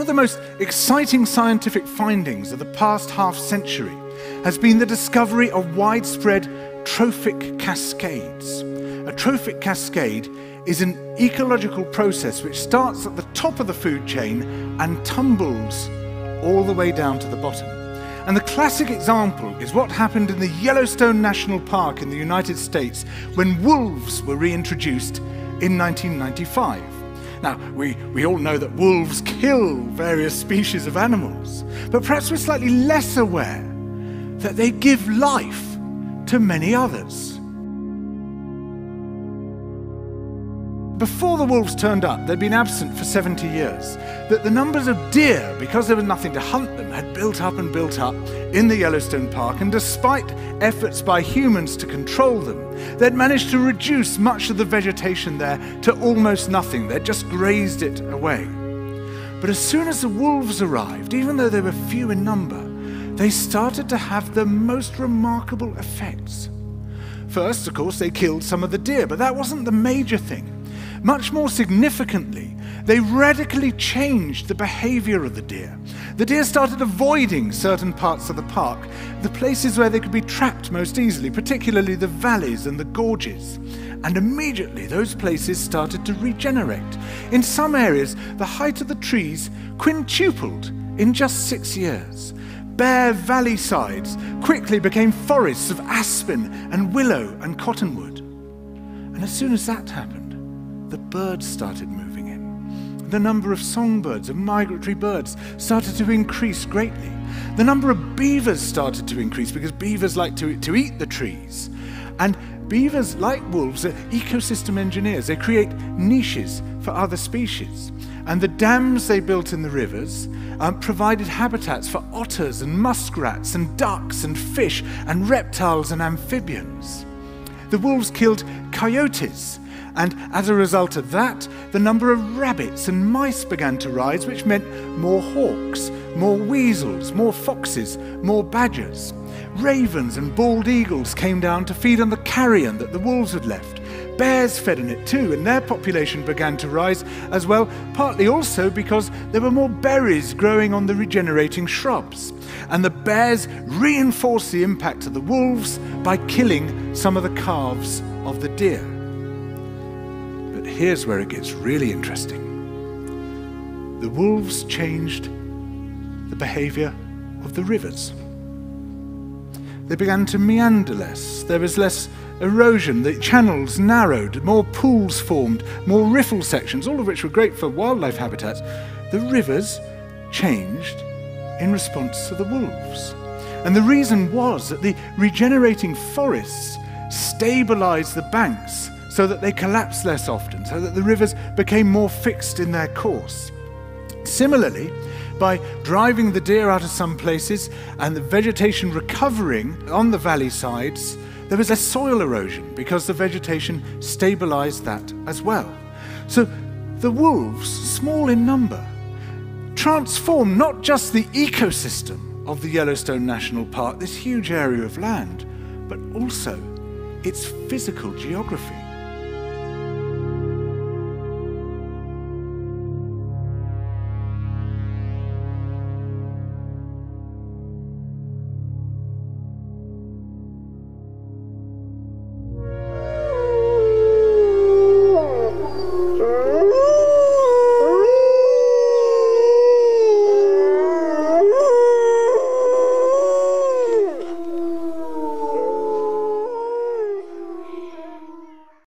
the most exciting scientific findings of the past half-century has been the discovery of widespread trophic cascades. A trophic cascade is an ecological process which starts at the top of the food chain and tumbles all the way down to the bottom. And the classic example is what happened in the Yellowstone National Park in the United States when wolves were reintroduced in 1995. Now, we all know that wolves kill various species of animals, but perhaps we're slightly less aware that they give life to many others. Before the wolves turned up, they'd been absent for 70 years. That the numbers of deer, because there was nothing to hunt them, had built up in the Yellowstone Park, and despite efforts by humans to control them, they'd managed to reduce much of the vegetation there to almost nothing. They'd just grazed it away. But as soon as the wolves arrived, even though they were few in number, they started to have the most remarkable effects. First, of course, they killed some of the deer, but that wasn't the major thing. Much more significantly, they radically changed the behavior of the deer. The deer started avoiding certain parts of the park, the places where they could be trapped most easily, particularly the valleys and the gorges. And immediately those places started to regenerate. In some areas, the height of the trees quintupled in just 6 years. Bare valley sides quickly became forests of aspen and willow and cottonwood. And as soon as that happened, the birds started moving in. The number of songbirds and migratory birds started to increase greatly. The number of beavers started to increase because beavers like to eat the trees. And beavers, like wolves, are ecosystem engineers. They create niches for other species. And the dams they built in the rivers provided habitats for otters and muskrats and ducks and fish and reptiles and amphibians. The wolves killed coyotes, and as a result of that, the number of rabbits and mice began to rise, which meant more hawks, more weasels, more foxes, more badgers. Ravens and bald eagles came down to feed on the carrion that the wolves had left. Bears fed on it too, and their population began to rise as well, partly also because there were more berries growing on the regenerating shrubs. And the bears reinforced the impact of the wolves by killing some of the calves of the deer. But here's where it gets really interesting. The wolves changed the behavior of the rivers. They began to meander less. There was less erosion. The channels narrowed, more pools formed, more riffle sections, all of which were great for wildlife habitats. The rivers changed in response to the wolves. And the reason was that the regenerating forests stabilized the banks so that they collapsed less often, so that the rivers became more fixed in their course. Similarly, by driving the deer out of some places and the vegetation recovering on the valley sides, there was less soil erosion because the vegetation stabilized that as well. So the wolves, small in number, transformed not just the ecosystem of the Yellowstone National Park, this huge area of land, but also its physical geography.